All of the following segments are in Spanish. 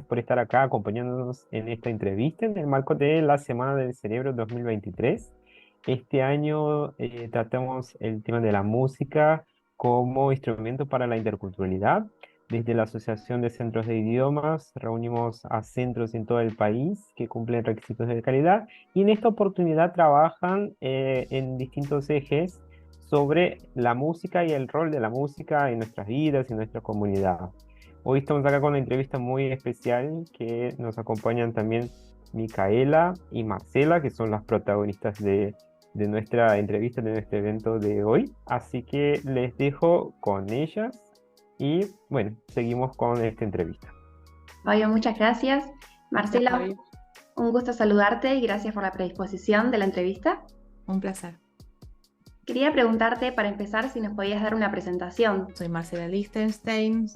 por estar acá acompañándonos en esta entrevista en el marco de la Semana del Cerebro 2023. Este año tratamos el tema de la música como instrumento para la interculturalidad. Desde la Asociación de Centros de Idiomas reunimos a centros en todo el país que cumplen requisitos de calidad y en esta oportunidad trabajan en distintos ejes sobre la música y el rol de la música en nuestras vidas y en nuestra comunidad. Hoy estamos acá con una entrevista muy especial que nos acompañan también Micaela y Marcela, que son las protagonistas de nuestra entrevista, de nuestro evento de hoy. Así que les dejo con ellas y bueno, seguimos con esta entrevista. Fabio, muchas gracias. Gracias, Marcela, Fabi. un gusto saludarte y gracias por la predisposición de la entrevista. Un placer. Quería preguntarte para empezar si nos podías dar una presentación. Soy Marcela Lichtenstein,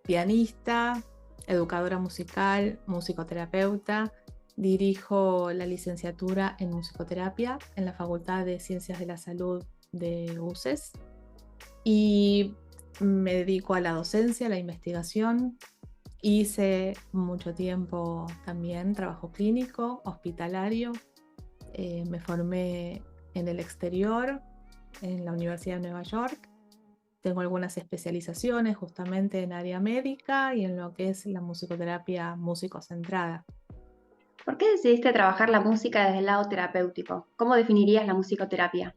pianista, educadora musical, musicoterapeuta. Dirijo la licenciatura en musicoterapia en la Facultad de Ciencias de la Salud de UCES y me dedico a la docencia, a la investigación. Hice mucho tiempo también trabajo clínico, hospitalario. Me formé en el exterior, en la Universidad de Nueva York. Tengo algunas especializaciones justamente en área médica y en lo que es la musicoterapia músico-centrada. ¿Por qué decidiste trabajar la música desde el lado terapéutico? ¿Cómo definirías la musicoterapia?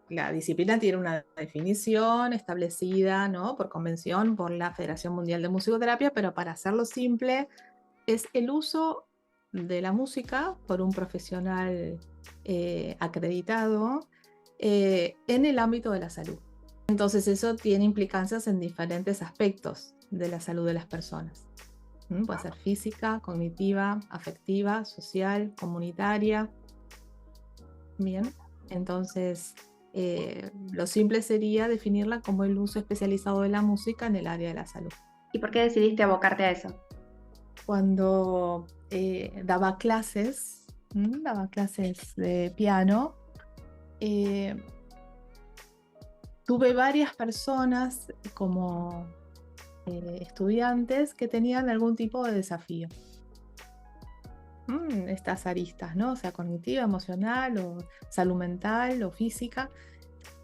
La disciplina tiene una definición establecida, ¿no?, por convención por la Federación Mundial de Musicoterapia, pero para hacerlo simple, es el uso de la música por un profesional acreditado en el ámbito de la salud. Entonces eso tiene implicancias en diferentes aspectos de la salud de las personas. Puede ser física, cognitiva, afectiva, social, comunitaria. Bien, entonces lo simple sería definirla como el uso especializado de la música en el área de la salud. ¿Y por qué decidiste abocarte a eso? Cuando daba clases de piano, tuve varias personas como estudiantes que tenían algún tipo de desafío. Estas aristas, ¿no? O sea, cognitiva, emocional, o salud mental, o física.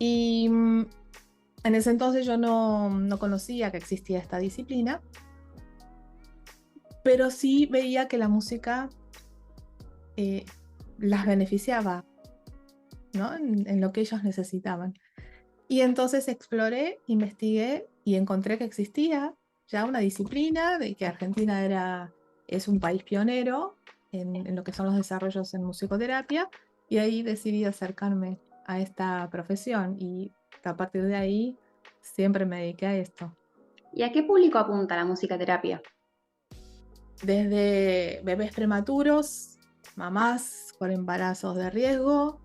Y en ese entonces yo no conocía que existía esta disciplina, pero sí veía que la música las beneficiaba, ¿no?, en lo que ellos necesitaban. Y entonces exploré, investigué y encontré que existía ya una disciplina, de que Argentina es un país pionero en lo que son los desarrollos en musicoterapia, y ahí decidí acercarme a esta profesión y a partir de ahí siempre me dediqué a esto. ¿Y a qué público apunta la musicoterapia? Desde bebés prematuros, mamás con embarazos de riesgo,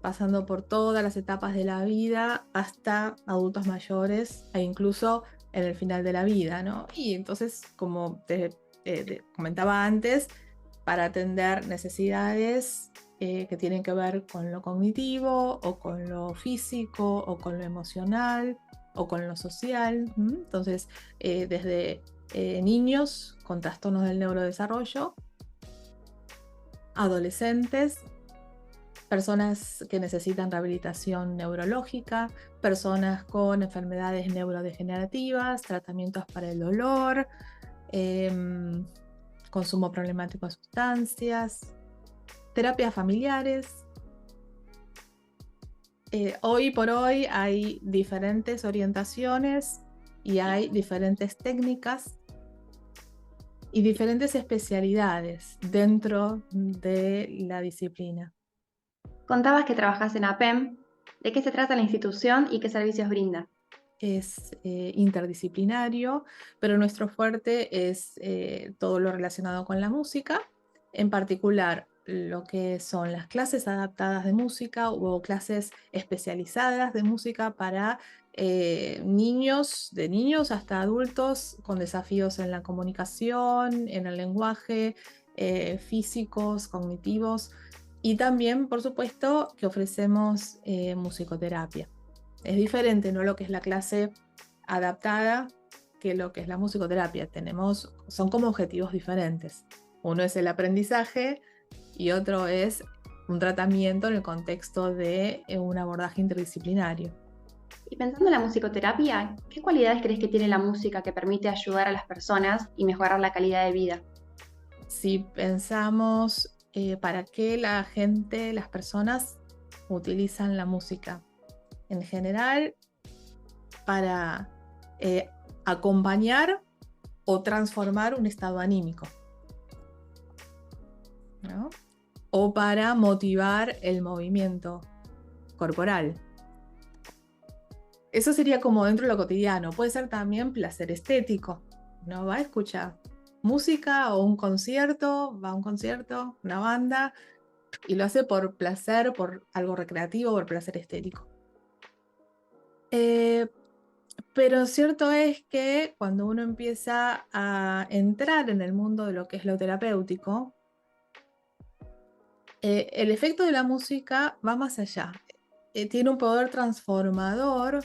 pasando por todas las etapas de la vida hasta adultos mayores e incluso en el final de la vida, ¿no? Y entonces, como te comentaba antes, para atender necesidades que tienen que ver con lo cognitivo o con lo físico o con lo emocional o con lo social. Entonces, desde niños con trastornos del neurodesarrollo, adolescentes, personas que necesitan rehabilitación neurológica, personas con enfermedades neurodegenerativas, tratamientos para el dolor, consumo problemático de sustancias, terapias familiares. Hoy por hoy hay diferentes orientaciones y hay diferentes técnicas y diferentes especialidades dentro de la disciplina. Contabas que trabajas en APEM. ¿De qué se trata la institución y qué servicios brinda? Es interdisciplinario, pero nuestro fuerte es todo lo relacionado con la música, en particular lo que son las clases adaptadas de música o clases especializadas de música para niños, de niños hasta adultos con desafíos en la comunicación, en el lenguaje, físicos, cognitivos, y también, por supuesto, que ofrecemos musicoterapia. Es diferente, ¿no?, lo que es la clase adaptada, que lo que es la musicoterapia. Son como objetivos diferentes. Uno es el aprendizaje y otro es un tratamiento en el contexto de un abordaje interdisciplinario. Y pensando en la musicoterapia, ¿qué cualidades crees que tiene la música que permite ayudar a las personas y mejorar la calidad de vida? Si pensamos para qué las personas utilizan la música, en general para acompañar o transformar un estado anímico, ¿no? O para motivar el movimiento corporal. Eso sería como dentro de lo cotidiano. Puede ser también placer estético. Uno va a escuchar música o un concierto, va a un concierto, una banda, y lo hace por placer, por algo recreativo, por placer estético. Pero cierto es que cuando uno empieza a entrar en el mundo de lo que es lo terapéutico, el efecto de la música va más allá. Tiene un poder transformador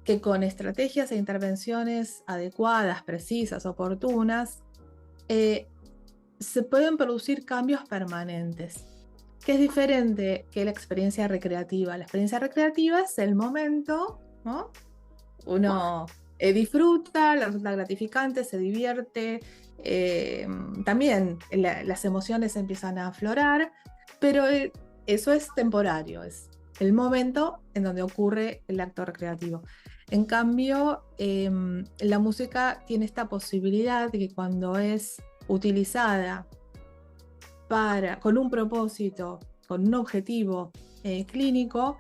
que con estrategias e intervenciones adecuadas, precisas, oportunas, se pueden producir cambios permanentes, que es diferente que la experiencia recreativa. La experiencia recreativa es el momento, ¿no? Uno disfruta, le resulta gratificante, se divierte, también las emociones empiezan a aflorar, pero eso es temporario, es el momento en donde ocurre el acto recreativo. En cambio, la música tiene esta posibilidad de que cuando es utilizada con un propósito, con un objetivo clínico,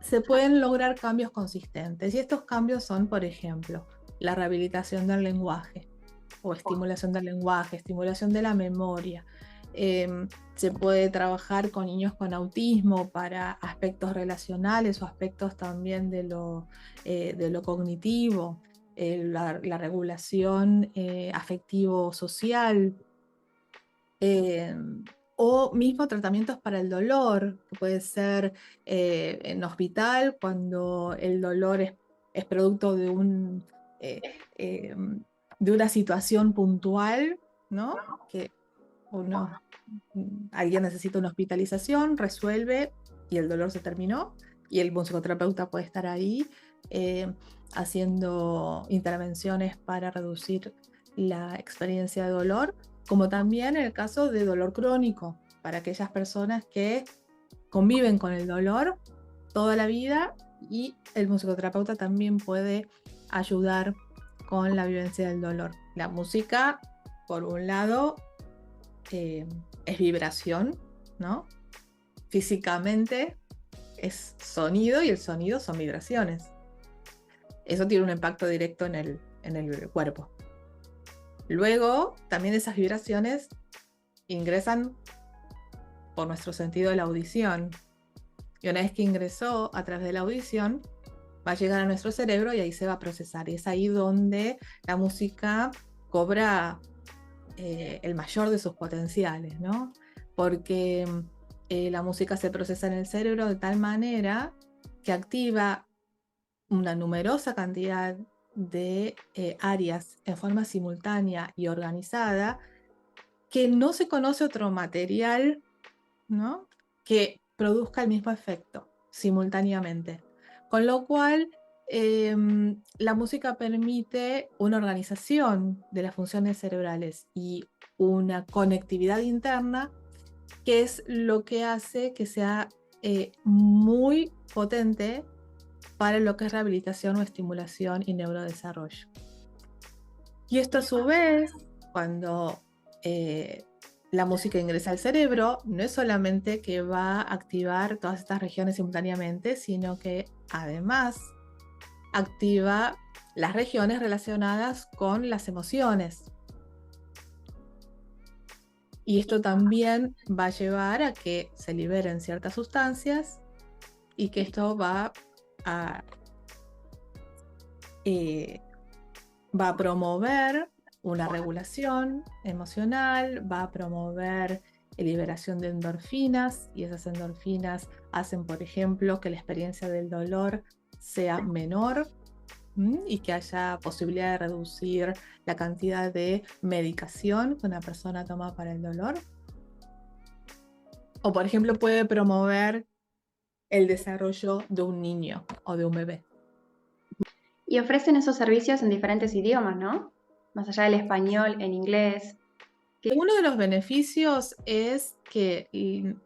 se pueden lograr cambios consistentes. Y estos cambios son, por ejemplo, la rehabilitación del lenguaje o estimulación del lenguaje, estimulación de la memoria. Se puede trabajar con niños con autismo para aspectos relacionales o aspectos también de lo cognitivo, la regulación afectivo-social, o mismo tratamientos para el dolor, que puede ser en hospital cuando el dolor es producto de una situación puntual, ¿no? Que alguien necesita una hospitalización, resuelve y el dolor se terminó, y el musicoterapeuta puede estar ahí haciendo intervenciones para reducir la experiencia de dolor, como también en el caso de dolor crónico, para aquellas personas que conviven con el dolor toda la vida, y el musicoterapeuta también puede ayudar con la vivencia del dolor. La música, por un lado, es vibración, ¿no? Físicamente es sonido, y el sonido son vibraciones. Eso tiene un impacto directo en el cuerpo. Luego, también esas vibraciones ingresan por nuestro sentido de la audición. Y una vez que ingresó a través de la audición, va a llegar a nuestro cerebro y ahí se va a procesar. Y es ahí donde la música cobra el mayor de sus potenciales, ¿no? Porque la música se procesa en el cerebro de tal manera que activa una numerosa cantidad de áreas en forma simultánea y organizada, que no se conoce otro material, ¿no?, que produzca el mismo efecto simultáneamente. Con lo cual, la música permite una organización de las funciones cerebrales y una conectividad interna, que es lo que hace que sea muy potente para lo que es rehabilitación o estimulación y neurodesarrollo. Y esto, a su vez, cuando la música ingresa al cerebro, no es solamente que va a activar todas estas regiones simultáneamente, sino que además activa las regiones relacionadas con las emociones. Y esto también va a llevar a que se liberen ciertas sustancias, y que esto va a promover una regulación emocional, va a promover liberación de endorfinas, y esas endorfinas hacen, por ejemplo, que la experiencia del dolor sea menor, y que haya posibilidad de reducir la cantidad de medicación que una persona toma para el dolor. O, por ejemplo, puede promover el desarrollo de un niño o de un bebé. Y ofrecen esos servicios en diferentes idiomas, ¿no? Más allá del español, en inglés. Uno de los beneficios es que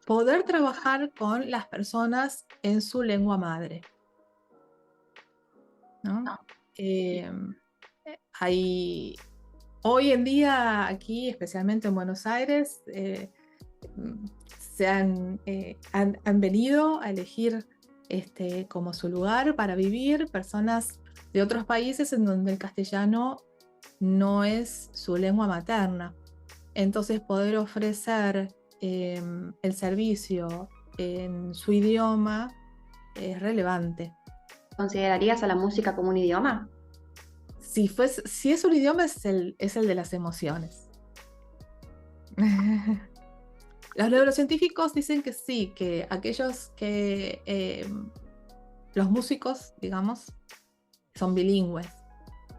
poder trabajar con las personas en su lengua madre, ¿no? Hoy en día aquí, especialmente en Buenos Aires, han venido a elegir como su lugar para vivir personas de otros países en donde el castellano no es su lengua materna. Entonces poder ofrecer el servicio en su idioma es relevante. ¿Considerarías a la música como un idioma? Si es un idioma, es el de las emociones. Los neurocientíficos dicen que sí, que aquellos que los músicos, digamos, son bilingües,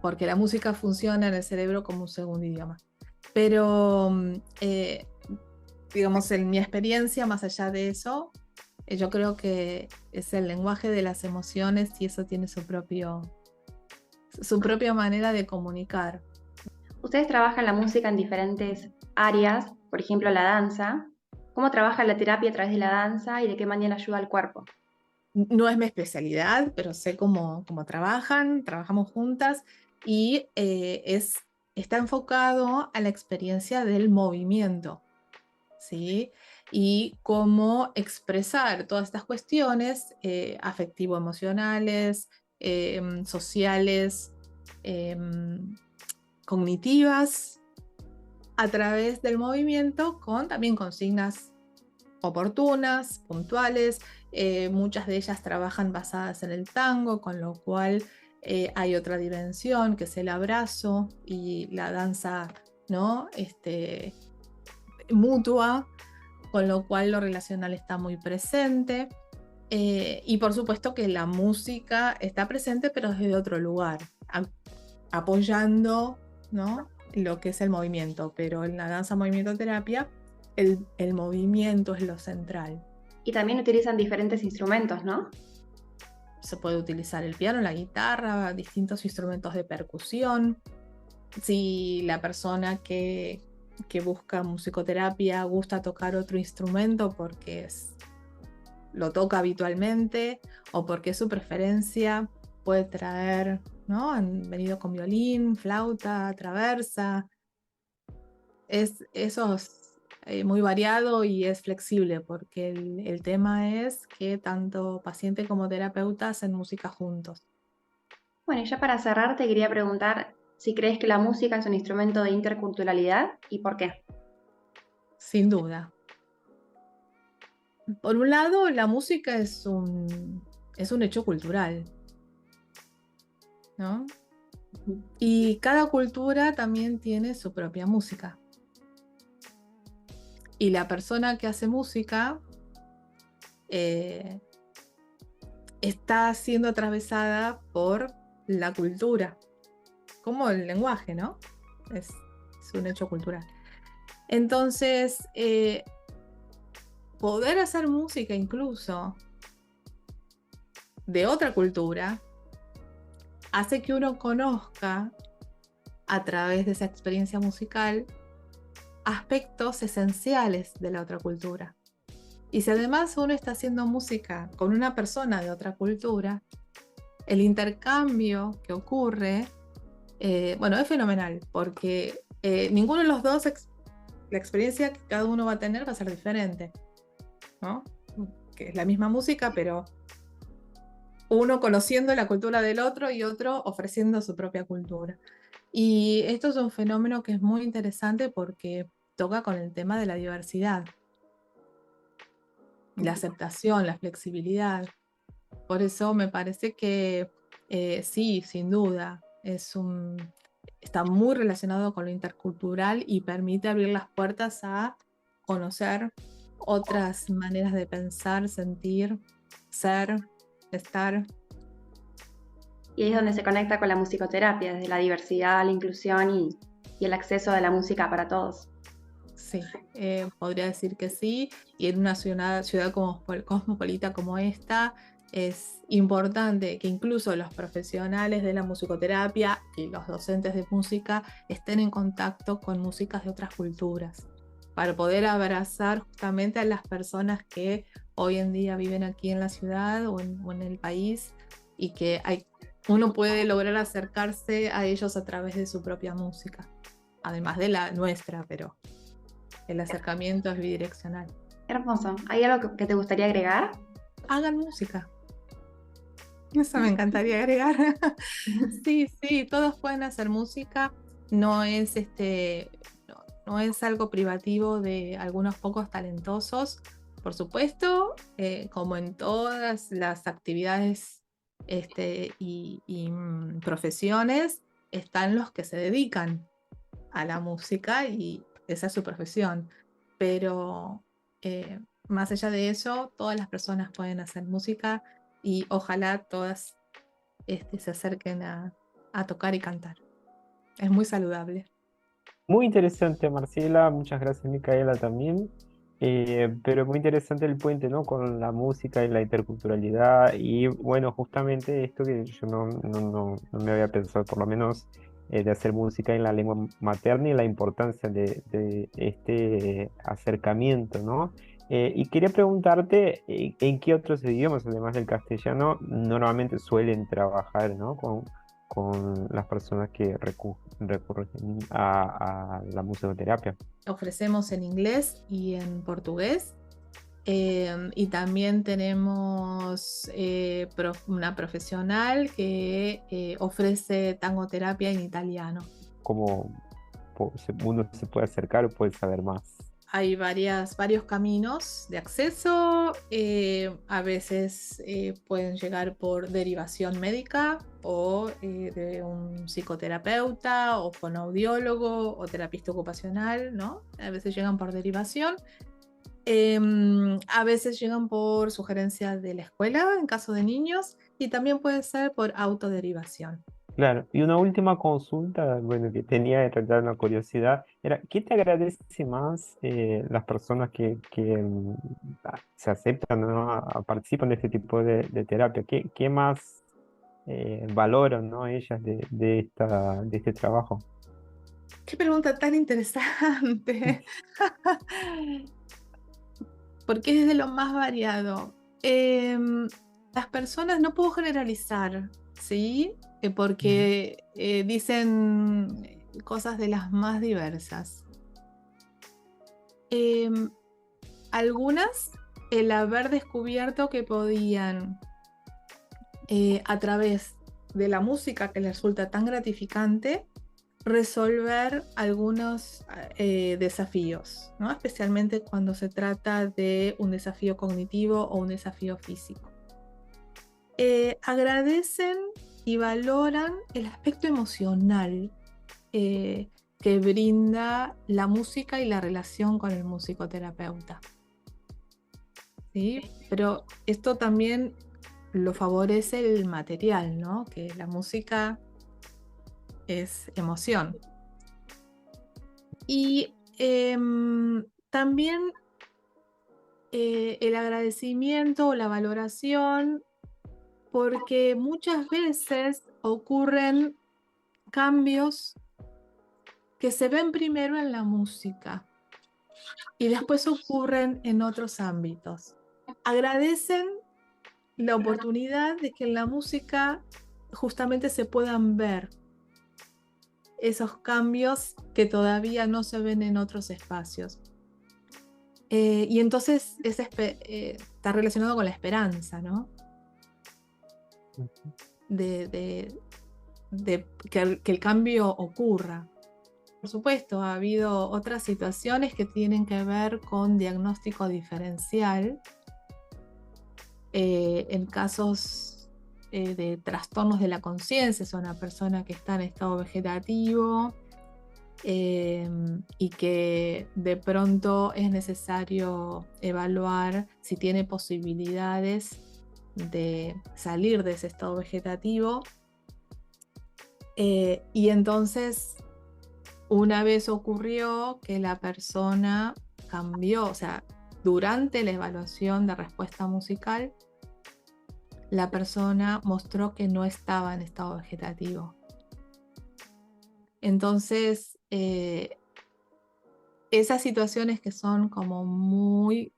porque la música funciona en el cerebro como un segundo idioma. Pero, digamos, en mi experiencia, más allá de eso, yo creo que es el lenguaje de las emociones y eso tiene su propia manera de comunicar. Ustedes trabajan la música en diferentes áreas, por ejemplo, la danza. ¿Cómo trabaja la terapia a través de la danza y de qué manera ayuda al cuerpo? No es mi especialidad, pero sé cómo trabajamos juntas y está enfocado a la experiencia del movimiento, ¿sí? Y cómo expresar todas estas cuestiones afectivo-emocionales, sociales, cognitivas, a través del movimiento, con también consignas oportunas, puntuales. Muchas de ellas trabajan basadas en el tango, con lo cual hay otra dimensión que es el abrazo y la danza, ¿no? Mutua, con lo cual lo relacional está muy presente. Y por supuesto que la música está presente, pero desde otro lugar, apoyando, ¿no?, lo que es el movimiento. Pero en la danza movimiento terapia, el movimiento es lo central. Y también utilizan diferentes instrumentos, ¿no? Se puede utilizar el piano, la guitarra, distintos instrumentos de percusión. Si la persona que busca musicoterapia gusta tocar otro instrumento porque lo toca habitualmente o porque es su preferencia, puede traer, ¿no? Han venido con violín, flauta, traversa. Eso es muy variado y es flexible porque el tema es que tanto paciente como terapeuta hacen música juntos. Bueno, y ya para cerrar te quería preguntar si crees que la música es un instrumento de interculturalidad y por qué. Sin duda. Por un lado, la música es un hecho cultural, ¿no? Y cada cultura también tiene su propia música. Y la persona que hace música está siendo atravesada por la cultura, como el lenguaje, ¿no? Es un hecho cultural. Entonces, poder hacer música incluso de otra cultura hace que uno conozca a través de esa experiencia musical aspectos esenciales de la otra cultura. Y si además uno está haciendo música con una persona de otra cultura, el intercambio que ocurre, es fenomenal, porque ninguno de los dos, la experiencia que cada uno va a tener va a ser diferente, ¿no? Que es la misma música, pero uno conociendo la cultura del otro y otro ofreciendo su propia cultura. Y esto es un fenómeno que es muy interesante porque toca con el tema de la diversidad, la aceptación, la flexibilidad. Por eso me parece que sí, sin duda, está muy relacionado con lo intercultural y permite abrir las puertas a conocer otras maneras de pensar, sentir, ser, estar. Y ahí es donde se conecta con la musicoterapia, desde la diversidad, la inclusión y el acceso a la música para todos. Sí, podría decir que sí. Y en una ciudad cosmopolita como esta, es importante que incluso los profesionales de la musicoterapia y los docentes de música estén en contacto con músicas de otras culturas, para poder abrazar justamente a las personas que hoy en día viven aquí en la ciudad o en el país, y que uno puede lograr acercarse a ellos a través de su propia música, además de la nuestra, pero el acercamiento es bidireccional. Hermoso. ¿Hay algo que te gustaría agregar? Hagan música. Eso me encantaría agregar. Sí, todos pueden hacer música. No es no es algo privativo de algunos pocos talentosos. Por supuesto, como en todas las actividades y profesiones, están los que se dedican a la música y esa es su profesión. Pero más allá de eso, todas las personas pueden hacer música y ojalá todas se acerquen a tocar y cantar. Es muy saludable. Muy interesante, Marcela. Muchas gracias, Micaela, también. Pero muy interesante el puente, ¿no? Con la música y la interculturalidad. Y bueno, justamente esto que yo no me había pensado, por lo menos, de hacer música en la lengua materna y la importancia de este acercamiento, ¿no? Y quería preguntarte, ¿en qué otros idiomas, además del castellano, normalmente suelen trabajar, ¿no? Con las personas que recurren a la musicoterapia? Ofrecemos en inglés y en portugués. Y también tenemos una profesional que ofrece tangoterapia en italiano. ¿Cómo uno se puede acercar o puede saber más? Hay varios caminos de acceso. A veces pueden llegar por derivación médica o de un psicoterapeuta o fonoaudiólogo o terapista ocupacional, ¿no? A veces llegan por derivación. A veces llegan por sugerencia de la escuela en caso de niños, y también puede ser por autoderivación. Claro, y una última consulta, bueno, que tenía en realidad una curiosidad, era, ¿qué te agradece más las personas que se aceptan, ¿no? Participan de este tipo de terapia? ¿Qué más valoran, ¿no? Ellas de este trabajo? Qué pregunta tan interesante. Porque es de lo más variado. Las personas, no puedo generalizar, ¿sí? Porque dicen cosas de las más diversas. Algunas, el haber descubierto que podían, a través de la música que les resulta tan gratificante, resolver algunos desafíos, ¿no? Especialmente cuando se trata de un desafío cognitivo o un desafío físico. Agradecen y valoran el aspecto emocional que brinda la música y la relación con el musicoterapeuta, ¿sí? Pero esto también lo favorece el material, ¿no? Que la música es emoción. Y también el agradecimiento o la valoración, porque muchas veces ocurren cambios que se ven primero en la música y después ocurren en otros ámbitos. Agradecen la oportunidad de que en la música justamente se puedan ver esos cambios que todavía no se ven en otros espacios. Y entonces está relacionado con la esperanza, ¿no? De que el cambio ocurra. Por supuesto, ha habido otras situaciones que tienen que ver con diagnóstico diferencial. En casos de trastornos de la conciencia, es una persona que está en estado vegetativo y que de pronto es necesario evaluar si tiene posibilidades de salir de ese estado vegetativo Y entonces una vez ocurrió que la persona cambió, o sea, durante la evaluación de respuesta musical, la persona mostró que no estaba en estado vegetativo. Entonces, esas situaciones que son como muy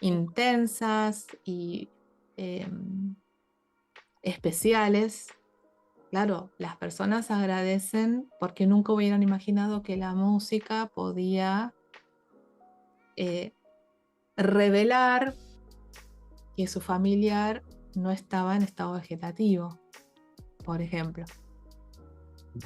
intensas y especiales, claro, las personas agradecen porque nunca hubieran imaginado que la música podía revelar que su familiar no estaba en estado vegetativo, por ejemplo.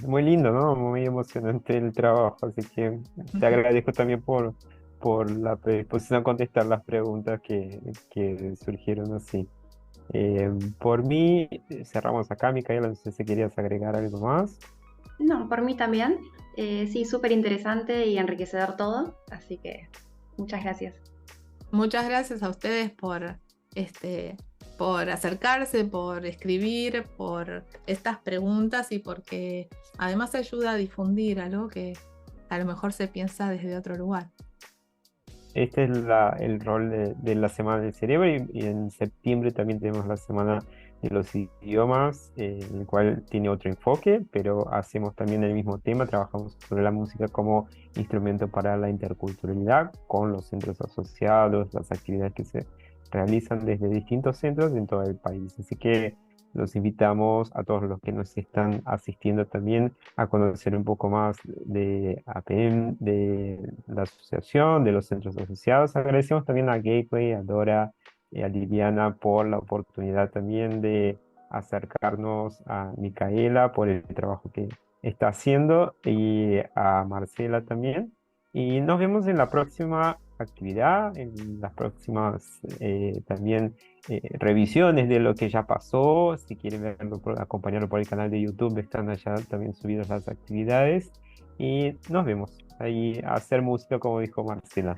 Muy lindo, ¿no? Muy emocionante el trabajo, así que te agradezco también por la predisposición a contestar las preguntas que surgieron así. Por mí, cerramos acá, Micaela, no sé si querías agregar algo más. No, por mí también. Sí, súper interesante y enriquecedor todo, así que muchas gracias. Muchas gracias a ustedes por acercarse, por escribir, por estas preguntas y porque además ayuda a difundir algo que a lo mejor se piensa desde otro lugar. Este es el rol de la Semana del Cerebro y en septiembre también tenemos la Semana de los Idiomas, en el cual tiene otro enfoque, pero hacemos también el mismo tema, trabajamos sobre la música como instrumento para la interculturalidad con los centros asociados, las actividades que se realizan desde distintos centros en todo el país. Así que los invitamos a todos los que nos están asistiendo también a conocer un poco más de APM, de la asociación, de los centros asociados. Agradecemos también a Gateway, a Dora y a Liliana por la oportunidad también de acercarnos a Micaela por el trabajo que está haciendo y a Marcela también. Y nos vemos en la próxima actividad, en las próximas también revisiones de lo que ya pasó. Si quieren verlo, acompañarlo por el canal de YouTube, están allá también subidas las actividades. Y nos vemos ahí a hacer música, como dijo Marcela.